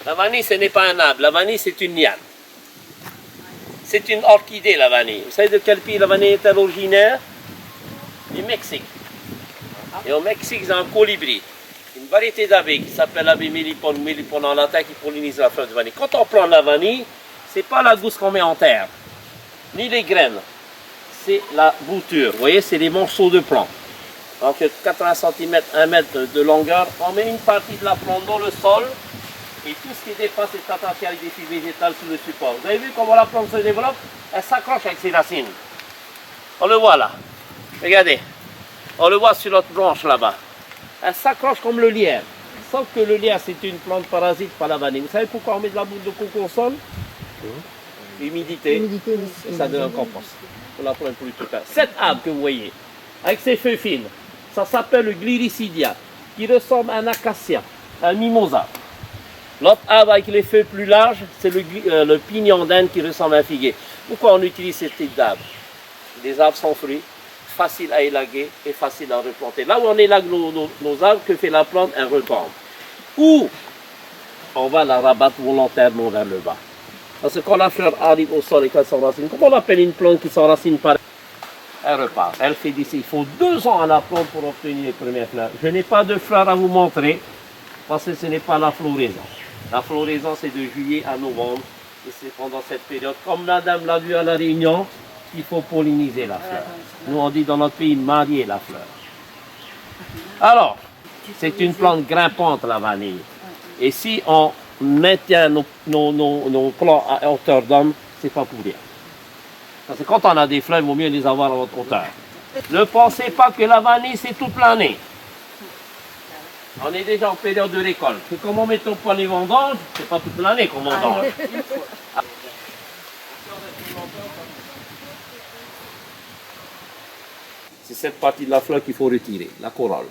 La vanille, ce n'est pas un arbre. La vanille, c'est une liane. C'est une orchidée, la vanille. Vous savez de quel pays la vanille est originaire? Du Mexique. Et au Mexique, ils ont un colibri. Une variété d'abeilles qui s'appelle l'abeille mélipone en latin qui pollinise la fleur de vanille. Quand on prend la vanille, ce n'est pas la gousse qu'on met en terre, ni les graines. C'est la bouture. Vous voyez, c'est les morceaux de plante. Donc 80 cm, 1 mètre de longueur, on met une partie de la plante dans le sol. Et tout ce qui dépasse est attaché avec des fibres végétales sous le support. Vous avez vu comment la plante se développe? Elle s'accroche avec ses racines. On le voit là. Regardez. On le voit sur notre branche là-bas. Elle s'accroche comme le lierre. Sauf que le lierre, c'est une plante parasite, pas la vanille. Vous savez pourquoi on met de la boule de coco au sol? Humidité. Et ça donne un compost. On la prend plus tout à l'heure. Cet arbre que vous voyez, avec ses feuilles fines, ça s'appelle le gliricidia, qui ressemble à un acacia, un mimosa. L'autre arbre avec les feuilles plus larges, c'est le pignon d'Inde qui ressemble à un figuier. Pourquoi on utilise ce type d'arbre? Les arbres sans fruits, faciles à élaguer et faciles à replanter. Là où on élague nos arbres, que fait la plante? Elle retombe. Ou on va la rabattre volontairement vers le bas. Parce que quand la fleur arrive au sol et qu'elle s'enracine, comment on appelle une plante qui s'enracine par... Elle repart. Elle fait d'ici. Il faut 2 ans à la plante pour obtenir les premières fleurs. Je n'ai pas de fleurs à vous montrer parce que ce n'est pas la floraison. La floraison, c'est de juillet à novembre. Et c'est pendant cette période, comme madame l'a vu à La Réunion, qu'il faut polliniser la fleur. Nous, on dit dans notre pays, marier la fleur. Alors, c'est une plante grimpante, la vanille. Et si on maintient nos plants à hauteur d'homme, c'est pas pour rien. Parce que quand on a des fleurs, il vaut mieux les avoir à votre hauteur. Ne pensez pas que la vanille, c'est toute l'année. On est déjà en période de récolte. C'est comme on met au point les vendanges, c'est pas toute l'année qu'on vendange. C'est cette partie de la fleur qu'il faut retirer, la corolle.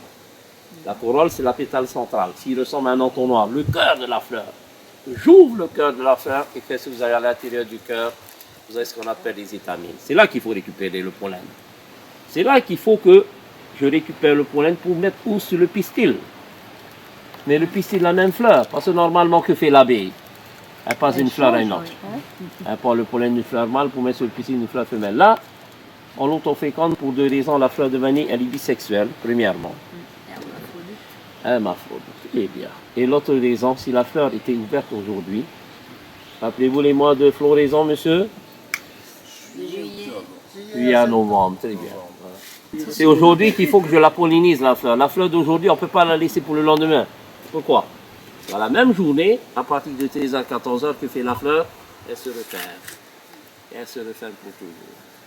La corolle, c'est la pétale centrale, qui ressemble à un entonnoir, le cœur de la fleur. J'ouvre le cœur de la fleur et qu'est-ce que vous avez à l'intérieur du cœur? Vous avez ce qu'on appelle les étamines. C'est là qu'il faut récupérer le pollen. C'est là qu'il faut que je récupère le pollen pour mettre où? Sur le pistil. Mais le pistil a la même fleur, parce que normalement, que fait l'abeille? Elle passe d'une fleur à une autre. Elle prend le pollen d'une fleur mâle pour mettre sur le pistil d'une fleur femelle. Là, on l'autoféconde pour 2 raisons. La fleur de vanille, elle est bisexuelle, premièrement. Hermaphrodite, très bien. Et l'autre raison, si la fleur était ouverte aujourd'hui, rappelez-vous les mois de floraison, monsieur? Juillet à novembre, très bien. C'est aujourd'hui qu'il faut que je la pollinise, la fleur. La fleur d'aujourd'hui, on ne peut pas la laisser pour le lendemain. Pourquoi? Dans la même journée, à partir de 13h à 14h, que fait la fleur? Elle se referme. Et elle se referme pour toujours.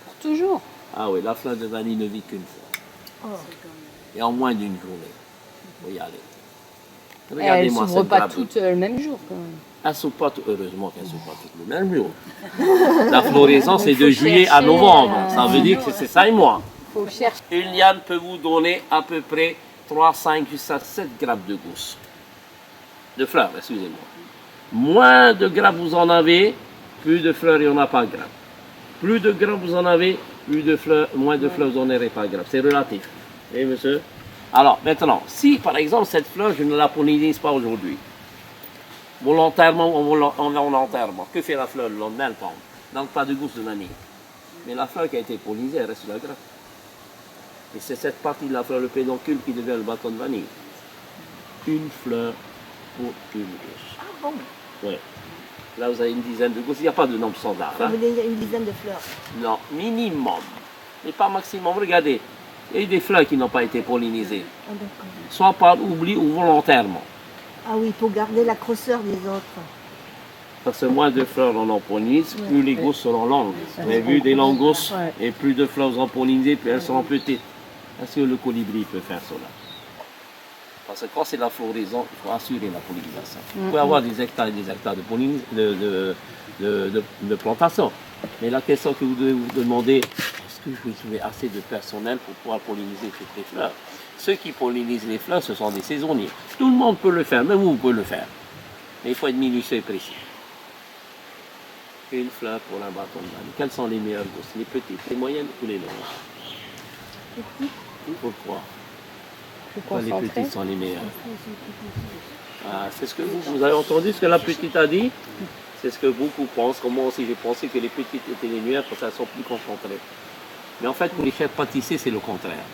Pour toujours? Ah oui, la fleur de vanille ne vit qu'une fois. Oh. Et en moins d'une journée. Il faut y aller. Regardez-moi, elle ne s'ouvre pas toutes le même jour, quand même. Elle ne s'ouvre pas, heureusement qu'elle ne s'ouvre pas toutes le même jour. La floraison, c'est de juillet à novembre. Ça veut dire que c'est 5 mois. Faut chercher. Une liane peut vous donner à peu près 3, 5, jusqu'à 7 grammes de gousses. De fleurs, excusez-moi. Moins de grammes vous en avez, plus de fleurs il n'y en a pas grammes. Plus de grammes vous en avez, plus de fleurs, moins de fleurs vous n'en aurez pas grammes. C'est relatif. Oui, monsieur? Alors, maintenant, si par exemple cette fleur, je ne la pollinise pas aujourd'hui, volontairement ou involontairement, que fait la fleur le lendemain? Elle tombe. Donc pas de gousse de vanille. Mais la fleur qui a été pollinisée, elle reste sur la grappe. Et c'est cette partie de la fleur, le pédoncule, qui devient le bâton de vanille. Une fleur pour une gousse. Ah bon? Oui. Là, vous avez une dizaine de gousses. Il n'y a pas de nombre standard. Ça veut dire une dizaine de fleurs? Non, minimum. Mais pas maximum. Regardez, il y a eu des fleurs qui n'ont pas été pollinisées. Ah, d'accord. Soit par oubli ou volontairement. Ah oui, pour garder la grosseur des autres. Parce que moins de fleurs on en pollinise, plus les gousses seront longues. Vous avez vu des longues gousses, et plus de fleurs seront pollinisées, plus elles seront petites. Est-ce que le colibri peut faire cela? Parce que quand c'est la floraison, il faut assurer la pollinisation. Vous pouvez avoir des hectares et des hectares de plantation. Mais la question que vous devez vous demander, est-ce que je vais trouver assez de personnel pour pouvoir polliniser toutes les fleurs? Ceux qui pollinisent les fleurs, ce sont des saisonniers. Tout le monde peut le faire, même vous pouvez le faire. Mais il faut être minutieux et précis. Une fleur pour un bâton de vanille. Quelles sont les meilleures gousses? Les petites, les moyennes ou les longues? Pourquoi? Pourquoi les petites sont les meilleures? Ah, c'est ce que vous avez entendu ce que la petite a dit? C'est ce que beaucoup pensent, comme moi aussi j'ai pensé que les petites étaient les meilleures parce qu'elles sont plus concentrées. Mais en fait, pour les chefs pâtissiers, c'est le contraire.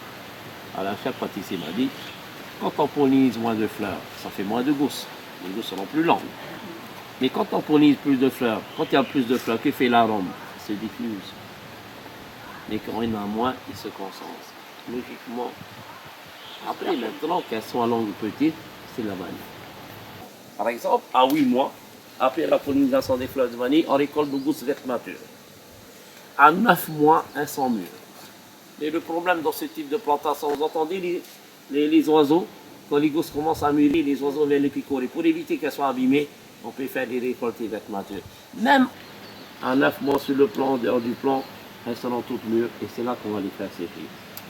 Alors, un chef pâtissier m'a dit, quand on pollinise moins de fleurs, ça fait moins de gousses. Les gousses seront plus longues. Mais quand on pollinise plus de fleurs, quand il y a plus de fleurs, que fait l'arôme? Il se diffuse. Mais quand il y en a moins, il se concentre. Logiquement. Après, maintenant, qu'elles soient longues ou petites, c'est la vanille. Par exemple, à 8 mois, après la pollinisation des fleurs de vanille, on récolte nos gousses vertes matures. À 9 mois, elles sont mûres. Et le problème dans ce type de plantation, vous entendez les oiseaux, quand les gousses commencent à mûrir, les oiseaux viennent les picorer. Pour éviter qu'elles soient abîmées, on peut faire des récoltes vertes matures. Même à 9 mois sur le plan, dehors du plan, elles seront toutes mûres et c'est là qu'on va les faire sécher.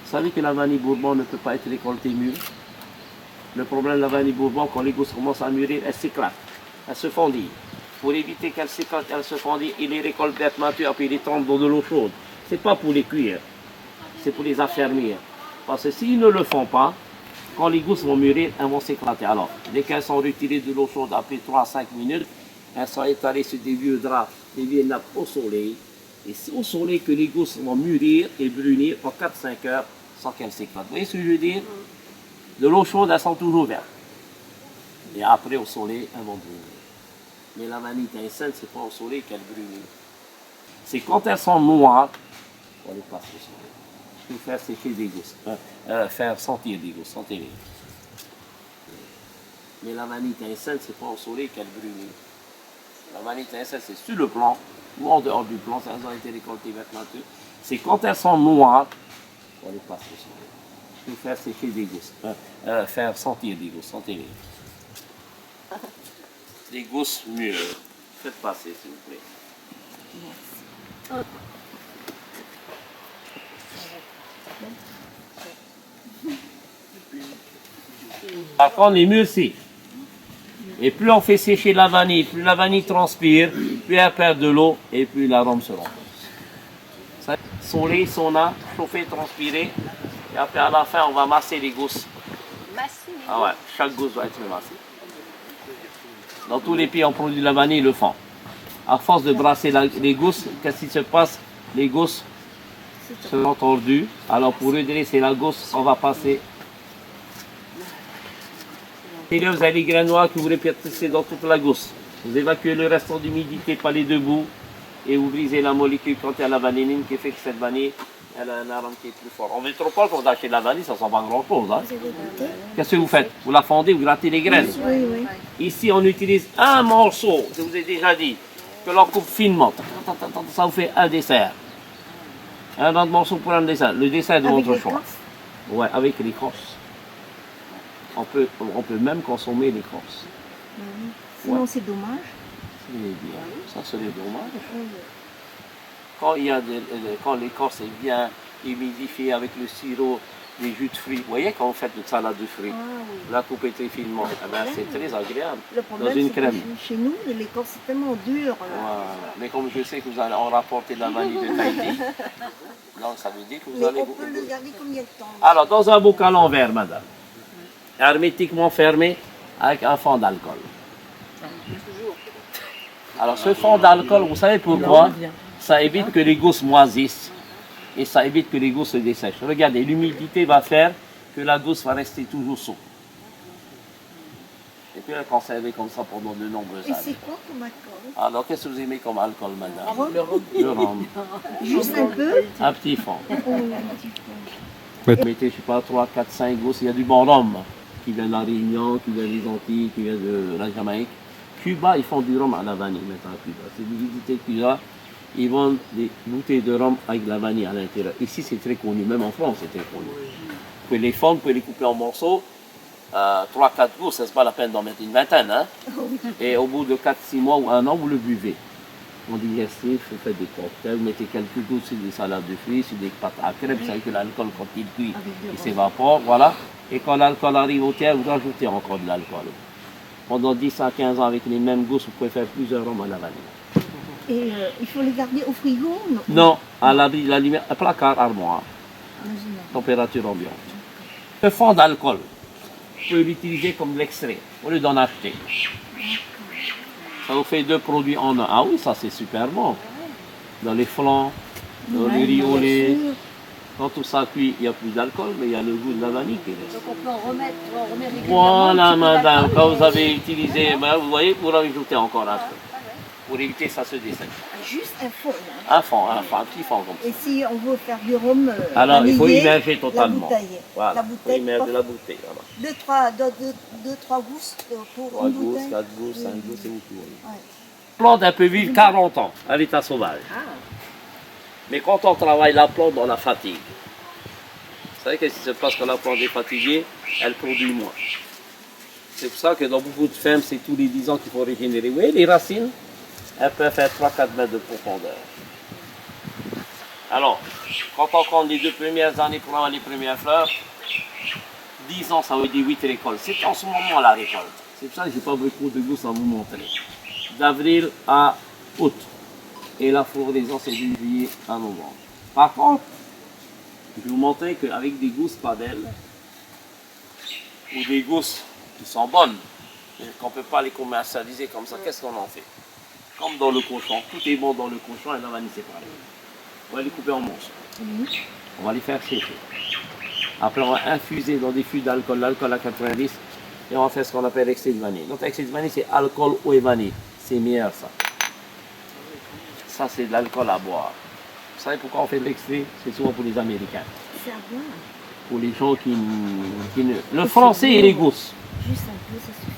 Vous savez que la vanille bourbon ne peut pas être récoltée mûre. Le problème de la vanille bourbon, quand les gousses commencent à mûrir, elles s'éclatent, elles se fondillent. Pour éviter qu'elles s'éclatent, elles se fondillent, ils les récoltent vertes matures puis ils les trempent dans de l'eau chaude. Ce n'est pas pour les cuire, c'est pour les affermir. Parce que s'ils ne le font pas, quand les gousses vont mûrir, elles vont s'éclater. Alors, dès qu'elles sont retirées de l'eau chaude après 3 à 5 minutes, elles sont étalées sur des vieux draps, des vieilles nappes au soleil. Et c'est au soleil que les gousses vont mûrir et brunir en 4-5 heures sans qu'elles s'éclatent. Vous voyez ce que je veux dire? De l'eau chaude, elles sont toujours vertes. Et après, au soleil, elles vont brunir. Mais la vanille étincelle, ce n'est pas au soleil qu'elles brunissent. C'est quand elles sont noires qu'on les passe au soleil. Pour faire sécher des gousses. Faire sentir des gousses, sentez-les. Mais la vanille étincelle, ce n'est pas au soleil qu'elle brûle. La vanille étincelle, c'est sur le plan, ou en dehors du plan, elles ont été récoltées vertes matures. C'est quand elles sont noires qu'on les passe au soleil. Pour faire sécher des gousses. Faire sentir des gousses, sentez-les. Des gousses mûres. Faites passer, s'il vous plaît. Merci. Par contre, les mûrcis. Et plus on fait sécher la vanille, plus la vanille transpire, plus elle perd de l'eau et plus l'arôme se renforce. Soleil, sauna, chauffer, transpirer. Et après, à la fin, on va masser les gousses. Masser? Ah ouais, chaque gousse va être massée. Dans tous les pays, on produit de la vanille, ils le font. À force de brasser les gousses, qu'est-ce qui se passe? Les gousses seront tordues. Alors, pour redresser la gousse, on va passer. Et là, vous avez les grains noirs que vous répartissez dans toute la gousse. Vous évacuez le restant d'humidité par les deux bouts et vous brisez la molécule quand il y a la vanilline qui fait que cette vanille, elle a un arôme qui est plus fort. En métropole, quand vous achetez de la vanille, ça ne sent pas grand-chose. Hein? Qu'est-ce que vous faites? Vous la fondez, vous grattez les graines. Oui, oui. Ici, on utilise un morceau, je vous ai déjà dit, que l'on coupe finement. Ça vous fait un dessert. Un autre morceau pour un dessert. Le dessert de votre choix. Ouais, avec l'écorce. On peut même consommer l'écorce. Sinon, Ouais. c'est dommage. C'est bien. Ça serait dommage. Quand l'écorce est bien humidifiée avec le sirop, les jus de fruits, vous voyez quand vous faites une salade de fruits, vous la coupez très finement, eh ben, c'est très agréable. Le problème, dans une c'est que crème. chez nous, l'écorce est tellement dure. Voilà. Mais comme je sais que vous allez en rapporter de la vanille de Tahiti, donc ça veut dire que vous Mais allez on peut le garder combien de temps? Alors, dans un bocal en verre, madame, hermétiquement fermé, avec un fond d'alcool. Alors, ce fond d'alcool, vous savez pourquoi? Ça évite que les gousses moisissent et ça évite que les gousses se dessèchent. Regardez, l'humidité va faire que la gousse va rester toujours souple. Et puis, elle est conservée comme ça pendant de nombreuses Et années. c'est quoi comme alcool? Alors, qu'est-ce que vous aimez comme alcool, madame? Rhum. Le rhum. Juste un peu? Un petit fond. Oui, un petit peu. Vous mettez, je sais pas, 3, 4, 5 gousses. Il y a du bon rhum qui vient de la Réunion, qui vient des Antilles, qui vient de la Jamaïque. Cuba, ils font du rhum à la vanille maintenant à Cuba. C'est l'humidité de Cuba. Ils vendent des bouteilles de rhum avec de la vanille à l'intérieur. Ici, c'est très connu. Même en France, c'est très connu. Vous pouvez les fondre, vous pouvez les couper en morceaux. 3-4 gousses, c'est pas la peine d'en mettre une vingtaine. Hein? Et au bout de 4-6 mois ou 1 an, vous le buvez. en digestif, vous faites des cocktails, vous mettez quelques gouttes sur des salades de fruits, sur des pâtes à crème, vous savez que l'alcool, quand il cuit, il s'évapore, voilà. Et quand l'alcool arrive au tiers, vous rajoutez encore de l'alcool. Pendant 10 à 15 ans, avec les mêmes gousses, vous pouvez faire plusieurs rhums à la vanille. Et il faut les garder au frigo? Non, à l'abri de la lumière, un placard, armoire, température ambiante. Le fond d'alcool, vous pouvez l'utiliser comme de l'extrait, au lieu d'en acheter. Ça vous fait 2 produits en un. Ah oui, ça c'est super bon. Dans les flancs, dans les riz au lait. Quand tout ça cuit, il n'y a plus d'alcool, mais il y a le goût de la vanille qui reste. Donc on peut en remettre régulièrement. Voilà, madame, quand vous avez utilisé, ben, vous voyez, vous rajoutez encore un peu. Pour éviter que ça se dessèche. Juste un fond. Hein. Un petit fond comme ça. Et si on veut faire du rhum Alors, il faut vanillé, immerger totalement. La bouteille. Voilà, La il faut bouteille, immerger la bouteille. Voilà. 2-3 gousses pour 3 une gousses, bouteille. 4 gousses, 5 gousses, c'est vous qui voulez. Ouais. Plante, elle peut vivre 40 ans à l'état sauvage. Mais quand on travaille la plante, on la fatigue. Vous savez qu'est-ce qui se passe quand la plante est fatiguée? Elle produit moins. C'est pour ça que dans beaucoup de fermes, c'est tous les 10 ans qu'il faut régénérer. Vous voyez, les racines, elles peuvent faire 3-4 mètres de profondeur. Alors, quand on compte les 2 premières années pour avoir les premières fleurs, 10 ans, ça veut dire 8 récoltes. C'est en ce moment la récolte. C'est pour ça que je n'ai pas beaucoup de gousses à vous montrer. D'avril à août. Et la floraison, c'est de juillet à novembre. Par contre, je vais vous montrer qu'avec des gousses pas belles, ou des gousses qui sont bonnes, et qu'on ne peut pas les commercialiser comme ça, qu'est-ce qu'on en fait? Comme dans le cochon, tout est bon dans le cochon et la vanille c'est pareil. On va les couper en morceaux. On va les faire sécher. Après, on va infuser dans des fûts d'alcool, l'alcool à 90, et on va faire ce qu'on appelle l'extrait de vanille. Donc, l'extrait de vanille, c'est alcool, eau et vanille. C'est meilleur ça. Ça, c'est de l'alcool à boire. Vous savez pourquoi on fait de l'extrait? C'est souvent pour les Américains. C'est à boire. Pour les gens qui ne... Le français et les gousses. Juste un peu, ça suffit.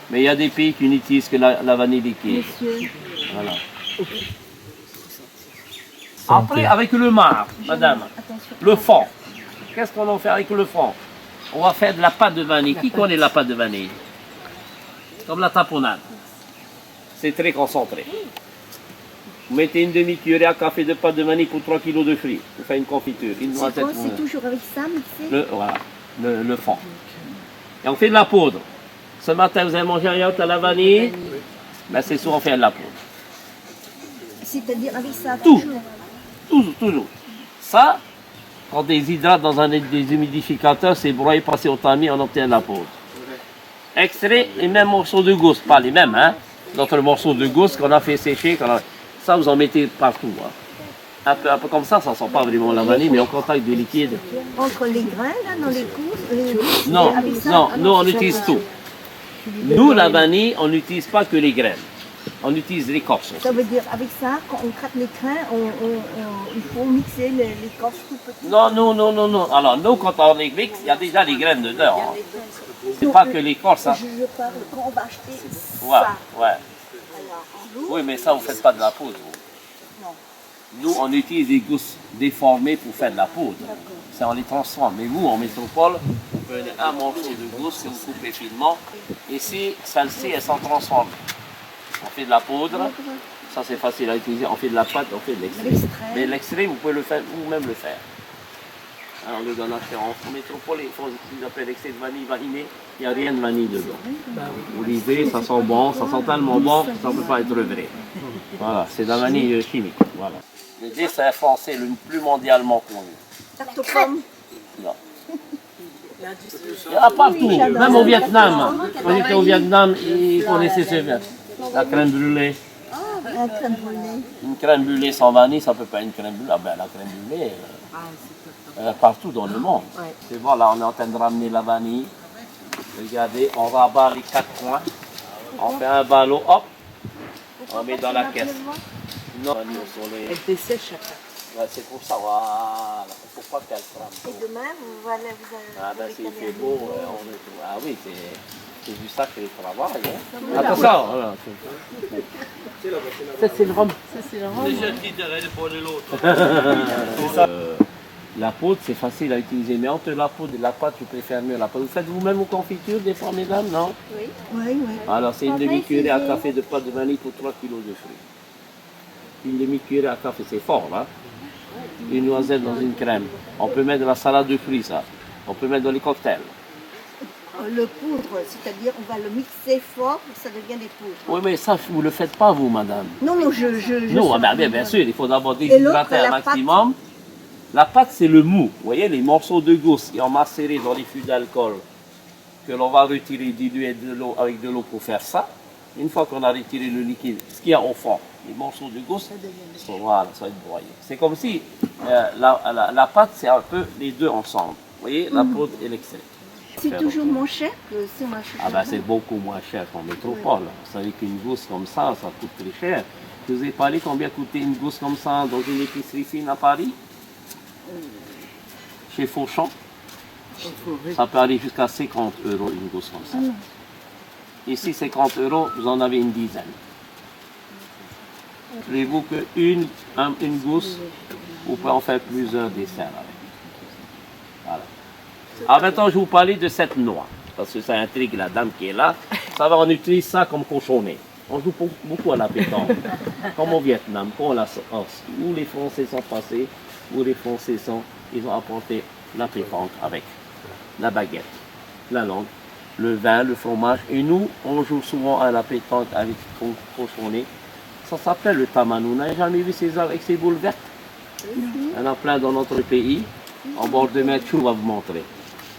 Mais il y a des pays qui n'utilisent que la vanille liquide. Monsieur. Voilà. Après, avec le marc, madame, Attention. le fond. Qu'est-ce qu'on en fait avec le fond? On va faire de la pâte de vanille. Qui connaît la pâte de vanille? Comme la tapenade. C'est très concentré. Vous mettez une demi-cuillère à café de pâte de vanille pour 3 kg de fruits. Vous faites une confiture. Une C'est noisette. quoi? C'est toujours avec ça, mixé? Voilà, le fond. Et on fait de la poudre. Ce matin, vous avez mangé un yaourt à la vanille. Ben, c'est souvent faire de la poudre. C'est-à-dire avec ça, Tout. toujours. Toujours. Ça, quand on déshydrate dans un des humidificateurs, c'est broyé, passé au tamis, on obtient de la poudre. Extrait les mêmes morceaux de gousse, pas les mêmes, hein. D'autres morceaux de gousse qu'on a fait sécher, ça vous en mettez partout. Hein. Un peu comme ça ne sent pas vraiment la vanille, mais en contact du liquide. Entre les grains, là, dans les gousses, Non, avec ça, non, nous on utilise tout. Nous, la vanille, on n'utilise pas que les graines. On utilise l'écorce aussi. Ça veut dire, avec ça, quand on gratte les grains, il faut mixer l'écorce tout petit. Non. Alors, nous, quand on les mixe, il y a déjà les graines dedans. Hein. C'est pas que l'écorce. Hein. Je parle quand on va acheter Ouais, ça. ouais. Alors, vous, Oui, mais ça, vous ne faites pas de la poudre. Vous. non. Nous, on utilise des gousses déformées pour faire de la poudre. C'est on les transforme. Mais vous, en métropole, vous prenez un morceau de gousse que vous coupez finement. Et si celle-ci, elle s'en transforme. On fait de la poudre. Ça, c'est facile à utiliser. On fait de la pâte, on fait de l'extrait. Mais l'extrait, vous pouvez le faire vous-même le faire. Alors, on le donne en métropole, ils font ce qu'ils appellent l'extrait de vanille vanillée. Il n'y a rien de vanille dedans. Vous lisez, ça sent bon, ça sent tellement bon, ça ne peut pas être vrai. Voilà, c'est de la vanille chimique. Voilà. Le dessert français le plus mondialement connu. Tarte aux pommes. Non. Il y en a partout, même au Vietnam. Quand j'étais au Vietnam, ils connaissaient ce vin. La crème brûlée. La crème brûlée. Une crème brûlée sans vanille, ça ne peut pas être une crème brûlée. Ah ben, la crème brûlée, partout dans le monde. C'est bon, là, on est en train de ramener la vanille. Regardez, on rabat les 4 coins. On fait un ballot, hop. On met dans la caisse. Non, vanille au soleil. Elle dessèche après. Ouais, c'est pour ça, voilà. Il ne faut pas qu'elle crame. Et demain, vous allez... Ah ben, s'il fait beau, on est tout. Ah oui, c'est du sacré travail. Hein. Attention, voilà. Ça c'est le rhum. Ça c'est le rhum. Déjà, le petit pour l'autre. C'est ça. La poudre, c'est facile à utiliser, mais entre la poudre et la pâte, je préfère mieux la poudre. Vous faites vous-même vos confitures, des fois, mesdames, non? Oui, oui. Alors, c'est une demi-cuillerée à café de pâte de vanille pour 3 kg de fruits. Une demi-cuillerée à café, c'est fort, là. Une noisette dans une crème. On peut mettre de la salade de fruits, ça. On peut mettre dans les cocktails. Le poudre, c'est-à-dire on va le mixer fort pour que ça devienne des poudres. Oui, mais ça, vous ne le faites pas, vous, madame. Non, Non, bien sûr, il faut d'abord déshydrater un maximum. La pâte, c'est le mou. Vous voyez, les morceaux de gousse qui ont macéré dans les fûts d'alcool, que l'on va retirer, diluer de l'eau avec de l'eau pour faire ça. Une fois qu'on a retiré le liquide, ce qu'il y a au fond, les morceaux de gousse, voilà, ça va être broyé. C'est comme si la pâte, c'est un peu les deux ensemble. Vous voyez, la poudre et l'extrait. C'est toujours moins cher que si on achète. Ah ben c'est beaucoup moins cher qu'en métropole. Vous savez qu'une gousse comme ça coûte très cher. Je vous ai parlé combien coûtait une gousse comme ça dans une épicerie fine à Paris? Chez Fauchon. Ça peut aller jusqu'à 50 € une gousse comme ça. Ici, 50 €, vous en avez une dizaine. Voulez-vous qu'une gousse, vous pouvez en faire plusieurs desserts avec. Voilà. Alors maintenant, je vais vous parler de cette noix, parce que ça intrigue la dame qui est là. Ça va, on utilise ça comme cochonnet. On joue beaucoup à la pétanque, comme au Vietnam, où les Français sont passés, où les Français ils ont apporté la pétanque avec la baguette, la langue, le vin, le fromage. Et nous, on joue souvent à la pétanque avec cochonnet. Ça s'appelle le tamanou. Vous n'avez jamais vu ces arbres avec ces boules vertes? Il y en a plein dans notre pays. En bord de mer, Chou va vous montrer.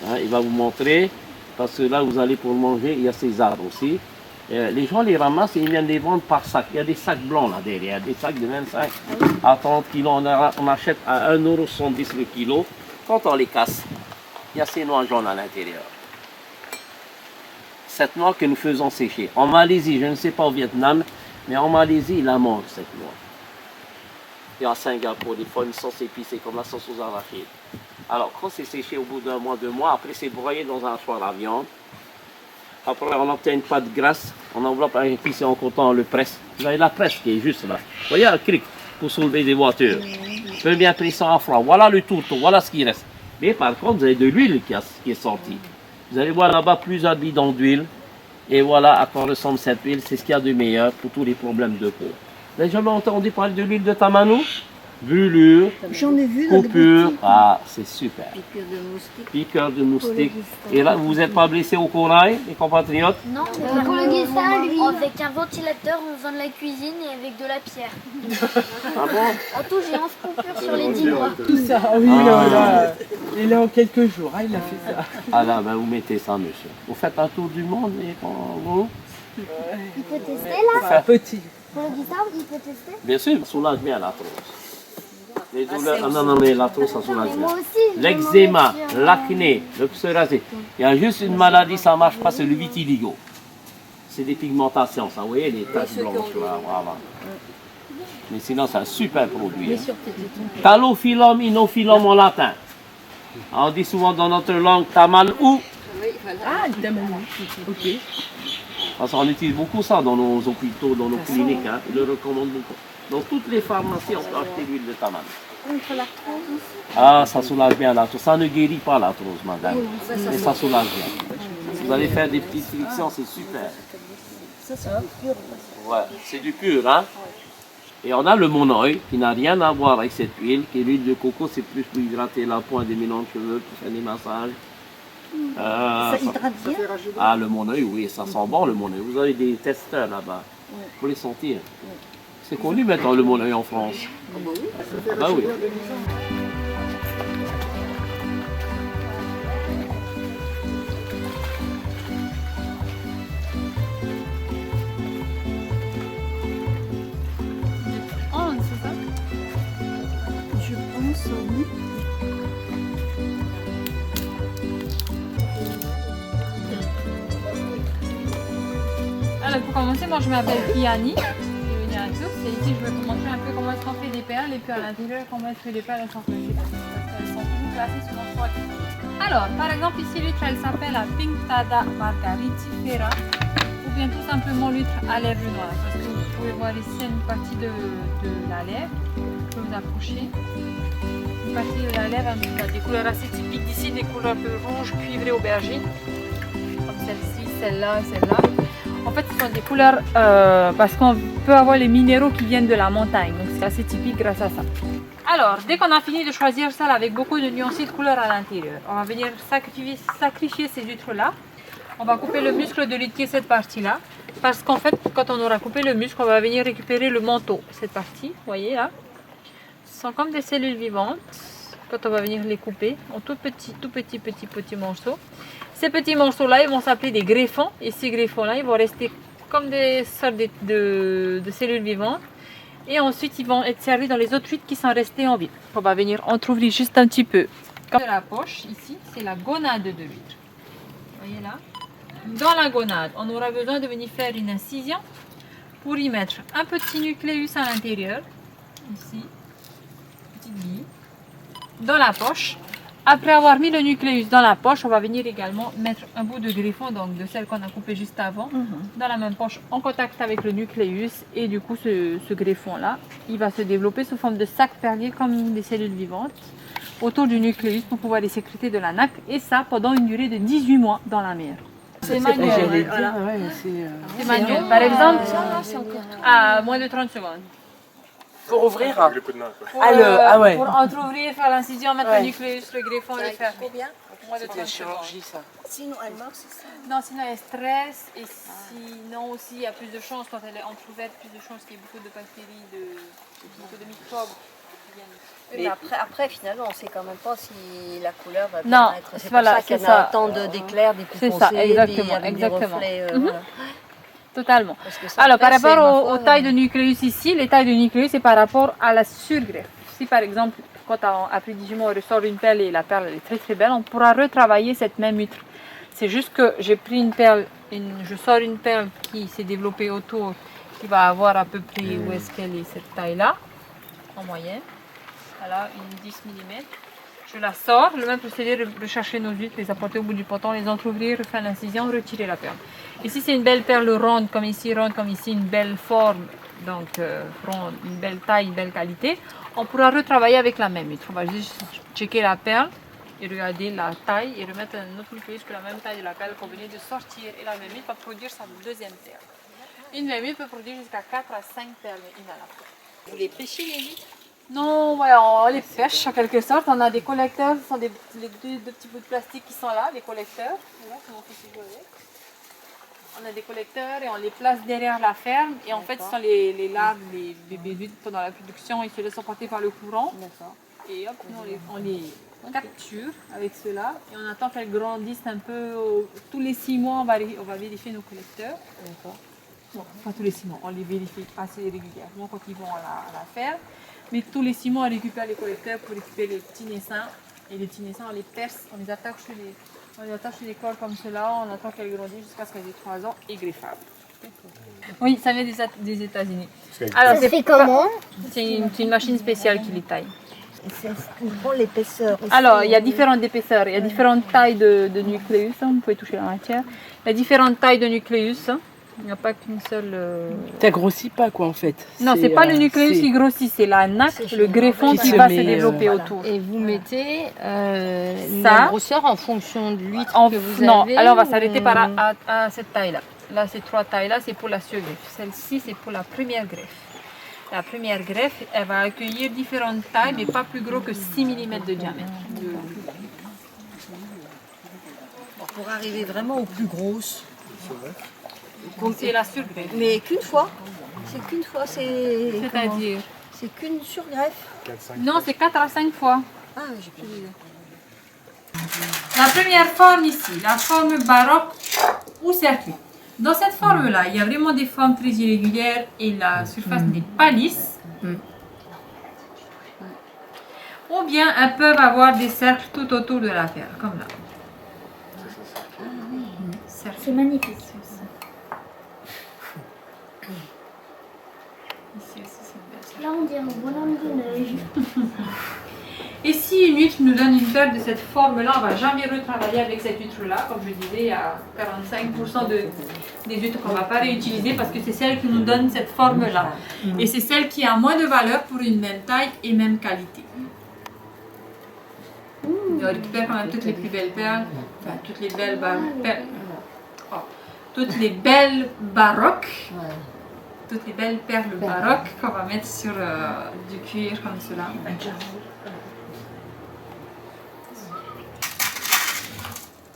Hein, il va vous montrer, parce que là, vous allez pour manger, il y a ces arbres aussi. Les gens les ramassent et ils viennent les vendre par sac. Il y a des sacs blancs là derrière, des sacs de 25 à 30 kilos. On achète à 1,70 € le kilo. Quand on les casse, il y a ces noix jaunes à l'intérieur. Cette noix que nous faisons sécher. En Malaisie, je ne sais pas au Vietnam, mais en Malaisie, ils la mangent cette noix. Et à Singapour, des fois une sauce épicée comme la sauce aux arachides. Alors, quand c'est séché au bout d'un mois, 2 mois, après c'est broyé dans un hachoir à viande. Après, on obtient une pâte grasse, on enveloppe avec épicé en coton, on le presse. Vous avez la presse qui est juste là. Vous voyez un cric pour soulever des voitures. Peu bien pris ça à froid. Voilà le tourteau, voilà ce qui reste. Mais par contre, vous avez de l'huile qui est sortie. Vous allez voir là-bas plusieurs bidons d'huile. Et voilà à quoi ressemble cette huile. C'est ce qu'il y a de meilleur pour tous les problèmes de peau. Vous avez jamais entendu parler de l'huile de tamanou? Brûlure, J'en ai vu dans des coupure, boutiques. ah c'est super. Piqûre de moustique. Piqueur de moustique. Et là, vous n'êtes pas blessé au corail, les compatriotes? Non, pour le guistage, avec un ventilateur en faisant de la cuisine et avec de la pierre. Ah bon? En tout, j'ai 11 coupures sur les 10 doigts. Tout ça, oui, là. Il est en quelques jours, hein, il a fait ça. Ah là, ben, vous mettez ça, monsieur. Vous faites un tour du monde et quand vous... Il peut tester là? C'est un petit. Pour le guistage, il peut tester? Bien sûr, ça soulage bien l'arthrose. Les douleurs, ah non, mais l'arthrose, ça soulage bien. Moi aussi. L'eczéma, l'acné, le psoriasis. Il y a juste une maladie, ça ne marche pas, c'est le vitiligo. C'est des pigmentations, ça, vous voyez, les taches blanches, là, voilà. Mais sinon, c'est un super produit. Hein. Talophyllum inophyllum en latin. On dit souvent dans notre langue tamal ou. Ah, il t'a même ok. Parce qu'on utilise beaucoup ça dans nos hôpitaux, dans nos cliniques. Hein. Ils le recommandent beaucoup. Dans toutes les pharmacies, on peut acheter l'huile de tamal. Contre l'arthrose aussi. Ah, ça soulage bien l'arthrose. Ça ne guérit pas l'arthrose, madame. Mais ça soulage bien. Vous allez faire des petites frictions, c'est super. Ça, c'est du pur. Ouais, c'est du pur, hein. Et on a le monoï qui n'a rien à voir avec cette huile, qui est l'huile de coco, c'est plus pour hydrater la peau, des mélanges de cheveux, pour faire des massages. Ça hydrate bien. Ah, le monoï, oui, ça sent bon le monoï. Vous avez des testeurs là-bas. Il faut les sentir. C'est connu maintenant le monoï en France. Ah bah oui. C'est ça? Je pense, oui. Alors pour commencer, moi je m'appelle Kiani. Bienvenue à tous. Et ici je vais vous montrer un peu comment est-ce qu'on fait des perles et puis à l'intérieur comment est-ce que les perles sont faites. Elles sont toutes classées selon 3 types. Alors par exemple ici l'huître elle s'appelle la Pinctada margaritifera ou bien tout simplement l'huître à lèvres noires. Parce que vous pouvez voir ici une partie de la lèvre. Je peux vous approcher. cette partie de la lèvre, on a des couleurs assez typiques d'ici, des couleurs de rouge, cuivré, aubergine, comme celle-ci, celle-là et celle-là. En fait, ce sont des couleurs parce qu'on peut avoir les minéraux qui viennent de la montagne, donc c'est assez typique grâce à ça. Alors, dès qu'on a fini de choisir ça là, avec beaucoup de nuanciers de couleurs à l'intérieur, on va venir sacrifier ces huîtres-là. On va couper le muscle de l'huître qui est cette partie-là, parce qu'en fait, quand on aura coupé le muscle, on va venir récupérer le manteau, cette partie, vous voyez là. Ce sont comme des cellules vivantes, quand on va venir les couper en tout petits morceaux. Ces petits morceaux-là, ils vont s'appeler des greffons, et ces greffons-là, ils vont rester comme des sortes de cellules vivantes. Et ensuite, ils vont être servis dans les autres huîtres qui sont restées en vie. On va venir entrouvrir juste un petit peu. Comme la poche, ici, c'est la gonade de l'huître. Vous voyez là? Dans la gonade, on aura besoin de venir faire une incision pour y mettre un petit nucléus à l'intérieur. Ici, petite bille. Dans la poche. Après avoir mis le nucléus dans la poche, on va venir également mettre un bout de greffon, donc de celle qu'on a coupée juste avant, dans la même poche, en contact avec le nucléus. Et du coup, ce greffon-là, il va se développer sous forme de sac perlier comme des cellules vivantes autour du nucléus pour pouvoir les sécréter de la nacre. Et ça, pendant une durée de 18 mois dans la mer. C'est manuel. Voilà. C'est manuel. Par exemple, à moins de 30 secondes. Pour ouvrir Pour entrouvrir, faire l'incision, mettre le nucléus, le greffon et le faire. Combien? Moins de 30 la secondes. chirurgie, ça. Sinon, elle meurt, c'est ça? Non, sinon elle stresse et sinon aussi il y a plus de chances quand elle est entrouverte, plus de chances qu'il y ait beaucoup de bactéries, beaucoup de microbes qui viennent. Mais après, finalement, on ne sait quand même pas si la couleur va Non, être. C'est voilà, pour ça qu'il y c'est en a ça. tant d'éclairs, des plus C'est foncés, ça, exactement, avec exactement. des reflets. Mhm. Voilà. Totalement. Parce que ça, Alors par après, c'est, ma rapport foi, aux tailles de nucléus ici, les tailles de nucléus c'est par rapport à la surgreffe. Si par exemple, quand après 18 mois on ressort une perle et la perle elle est très très belle, on pourra retravailler cette même huître. C'est juste que j'ai pris une perle, je sors une perle qui s'est développée autour, qui va avoir à peu près où est-ce qu'elle est cette taille-là, en moyenne. Voilà, une 10 mm. Je la sors, le même procédé, rechercher nos huîtres, les apporter au bout du poton, les entrouvrir, refaire l'incision, retirer la perle. Ici c'est une belle perle ronde comme ici, une belle forme, donc ronde, une belle taille, une belle qualité. On pourra retravailler avec la même huître. On va juste checker la perle et regarder la taille et remettre un autre nucléus que la même taille de la perle qu'on venait de sortir. Et la même huître va produire sa deuxième perle. Une même huître peut produire jusqu'à 4 à 5 perles une à la fois. Vous les pêchez, les huîtres? Non, ouais, on les pêche en quelque sorte. On a des collecteurs, ce sont les deux petits bouts de plastique qui sont là, les collecteurs. Voilà, c'est mon fils qui joue avec. On a des collecteurs et on les place derrière la ferme. Et en fait, ce sont les larves, les bébés d'huîtres pendant la production. Ils se laissent emporter par le courant. Et hop, nous, on les capture avec ceux-là. Et on attend qu'elles grandissent un peu. Tous les 6 mois, on va vérifier nos collecteurs. Bon, pas tous les 6 mois, on les vérifie assez régulièrement quand ils vont à la ferme. Mais tous les 6 mois, on récupère les collecteurs pour récupérer les petits naissants. Et les petits naissants, on les perce, on les attache sur les corps comme cela, on attend qu'elles grandissent jusqu'à ce qu'elles aient 3 ans et greffables. Oui, ça vient des États-Unis. Alors, ça se fait comment? C'est une machine spéciale qui les taille. Ils prend l'épaisseur. Alors, il y a différentes épaisseurs, il y a différentes tailles de nucléus, vous pouvez toucher la matière. Il y a différentes tailles de nucléus. Il n'y a pas qu'une seule... Ça grossit pas quoi en fait. Non, c'est pas le nucléus qui grossit, c'est la nacre, le greffon qui va se développer autour. Et vous mettez la grosseur en fonction de l'huître que vous avez. Non, alors on va s'arrêter à cette taille-là. Là, ces 3 tailles-là, c'est pour la surgreffe. Celle-ci, c'est pour la première greffe. La première greffe, elle va accueillir différentes tailles, mais pas plus gros que 6 mm de diamètre. Pour arriver vraiment aux plus grosses. C'est la surgreffe. Mais qu'une fois. C'est qu'une fois, C'est-à-dire? C'est qu'une surgreffe. Non, c'est 4 à 5 fois. Ah, j'ai plus vu. La première forme ici, la forme baroque ou circuit. Dans cette forme-là, il y a vraiment des formes très irrégulières et la surface n'est pas lisse. Ou bien elles peuvent avoir des cercles tout autour de la perle, comme là. C'est magnifique. Là, on dirait un bonhomme de neige. Et si une huître nous donne une perle de cette forme-là, on ne va jamais retravailler avec cette huître-là. Comme je disais, il y a 45% des huîtres qu'on ne va pas réutiliser parce que c'est celle qui nous donne cette forme-là. Et c'est celle qui a moins de valeur pour une même taille et même qualité. On récupère quand même toutes les plus belles perles, enfin toutes les belles toutes les belles baroques, toutes les belles perles baroques qu'on va mettre sur du cuir comme cela.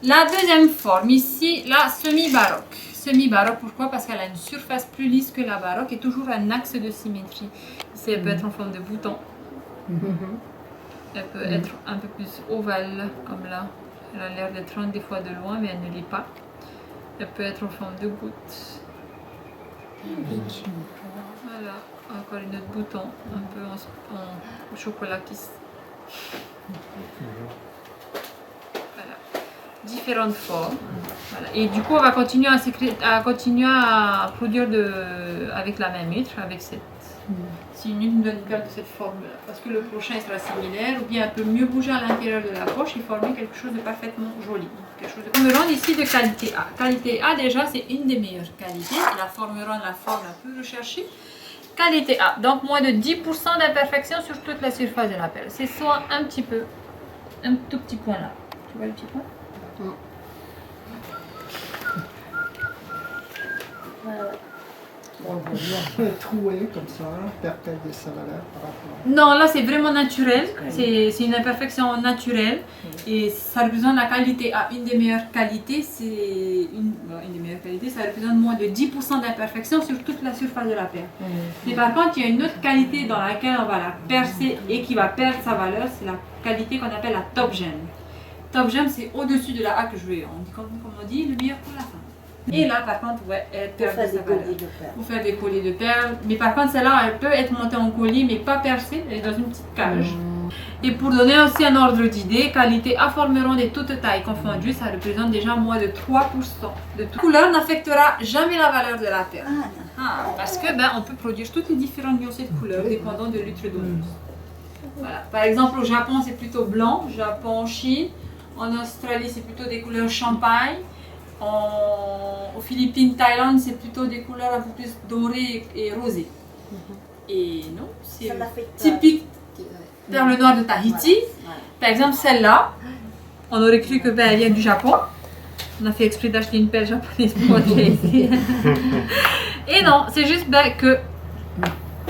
La deuxième forme ici, la semi-baroque. Semi-baroque, pourquoi? Parce qu'elle a une surface plus lisse que la baroque et toujours un axe de symétrie. Ici, elle peut être en forme de bouton. Elle peut être un peu plus ovale, comme là. Elle a l'air d'être ronde des fois de loin, mais elle ne l'est pas. Elle peut être en forme de goutte. Voilà, encore une autre bouton, un peu en chocolat qui se... Voilà, différentes formes. Voilà. Et du coup, on va continuer à produire avec la même huître, avec cette... Si une huître nous donne une perle de cette forme-là, parce que le prochain sera similaire, ou bien elle peut mieux bouger à l'intérieur de la poche et former quelque chose de parfaitement joli. Quelque chose de... Forme ronde ici de qualité A. Qualité A déjà c'est une des meilleures qualités. La forme ronde, la forme un peu recherchée. Qualité A, donc moins de 10% d'imperfection sur toute la surface de la perle. C'est soit un petit peu, un tout petit point là. Tu vois le petit point? On va bien trouer comme ça, perdre de sa valeur par rapport à... Non, là c'est vraiment naturel, c'est une imperfection naturelle et ça représente la qualité A. Une des meilleures qualités, c'est une des meilleures qualités, ça représente moins de 10% d'imperfection sur toute la surface de la perle. Mais par contre, il y a une autre qualité dans laquelle on va la percer et qui va perdre sa valeur, c'est la qualité qu'on appelle la top gem. Top gem, c'est au-dessus de la A que je vais, comme on dit, le meilleur pour la fin. Et là, par contre, elle perd sa valeur. Pour faire des colliers de perles. Mais par contre, celle-là, elle peut être montée en collier, mais pas percée. Elle est dans une petite cage. Et pour donner aussi un ordre d'idée, qualité A forme ronde et toute taille confondue, ça représente déjà moins de 3% de toute couleur n'affectera jamais la valeur de la perle. Parce que on peut produire toutes les différentes nuances de couleurs dépendant de l'huître donneuse. Voilà. Par exemple, au Japon, c'est plutôt blanc. Japon, Chine. En Australie, c'est plutôt des couleurs champagne. Aux Philippines, Thaïlande, c'est plutôt des couleurs un peu plus dorées et rosées. Et non, c'est typique perle noire de Tahiti. Par exemple, celle-là, on aurait cru que elle vient du Japon. On a fait exprès d'acheter une perle japonaise pour montrer ici. Et non, c'est juste que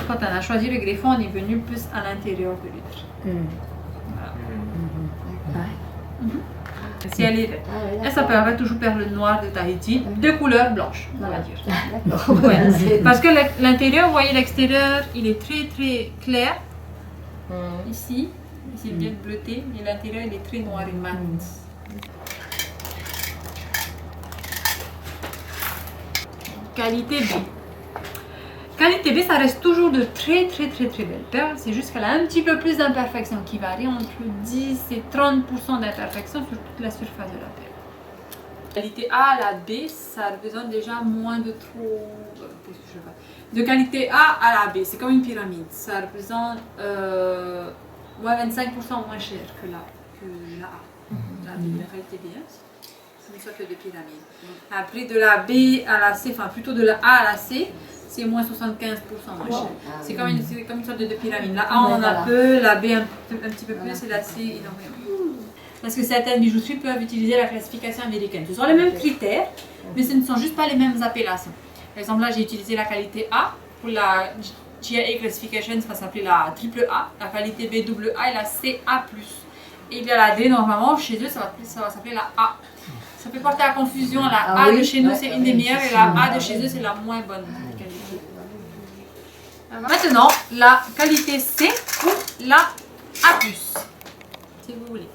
quand on a choisi le greffon, on est venu plus à l'intérieur de l'huître. Si elle est verte. Elle s'appellerait toujours perle noire de Tahiti, de couleur blanche, on va dire. Parce que l'intérieur, vous voyez l'extérieur, il est très très clair. Ici, il vient de bleuter, et l'intérieur il est très noir et mat. Qualité B. Qualité B, ça reste toujours de très belles perles. C'est juste qu'elle a un petit peu plus d'imperfection qui varie entre 10 et 30% d'imperfection sur toute la surface de la perle. Qualité A à la B, ça représente déjà moins de trop... De qualité A à la B, c'est comme une pyramide. Ça représente moins 25% moins cher que la A. La qualité B, c'est une sorte de pyramide. Après de la B à la C, enfin plutôt de la A à la C, c'est moins 75% moins cher. C'est comme une sorte de pyramide. La A, on en a peu, la B un petit peu plus et la C énormément. Parce que certaines bijouteries peuvent utiliser la classification américaine. Ce sont les mêmes critères, mais ce ne sont juste pas les mêmes appellations. Par exemple, là, j'ai utilisé la qualité A. Pour la GIA Classification, ça va s'appeler la AAA, la qualité B AA et la CA+. Et il y a la D, normalement, chez eux, ça va s'appeler la A. Ça peut porter à confusion. La A de chez nous, c'est une des meilleures et la A de chez eux, c'est la moins bonne qualité. Maintenant, la qualité C ou la A+, si vous voulez.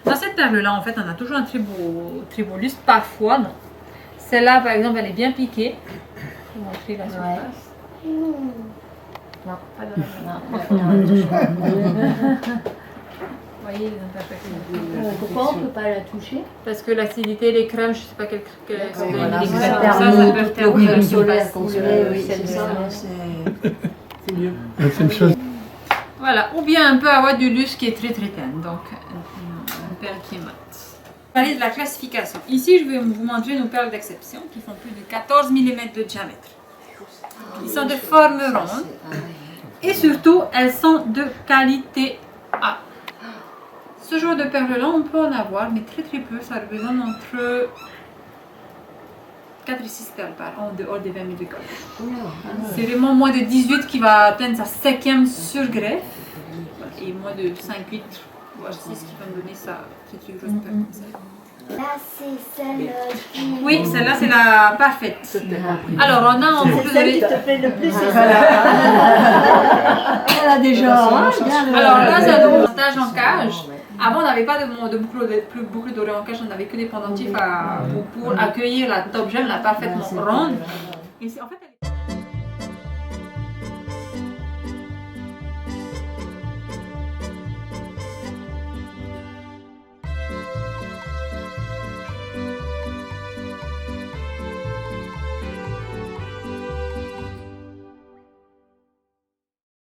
Dans cette perle-là, en fait, on a toujours un très beau lustre. Parfois, non. Celle-là, par exemple, elle est bien piquée. Je vais montrer la surface. Non, pas de la Vous voyez les imperfections. Pourquoi on ne peut pas la toucher? Parce que l'acidité, les crèmes, je ne sais pas quelle Voilà, les ça peuvent terminer la surface. C'est mieux. C'est une chose. Voilà, ou bien on peut avoir du lustre qui est très terne, donc une perle qui est mate. On va parler de la classification. Ici, je vais vous montrer nos perles d'exception qui font plus de 14 mm de diamètre. Ils sont de forme ronde et surtout, elles sont de qualité A. ce genre de perles-là, on peut en avoir, mais très très peu. Ça représente entre 4 et 6 perles par an en dehors des 20 000 de gold. C'est vraiment moins de 18 qui va atteindre sa 5e surgreffe. Et moins de 5, 8, voire 6 qui va me donner sa très très grosse perle comme ça. Là, c'est celle qui... Oui, celle-là, c'est la parfaite. Alors, on a en plus Celle qui te plaît le plus, c'est ça. Elle a déjà. Hein, alors là, c'est un montage en cage. Avant, on n'avait pas de boucle dorée en cage, on n'avait que des pendentifs pour accueillir la top gemme, la parfaitement ronde. Et en fait, elle est...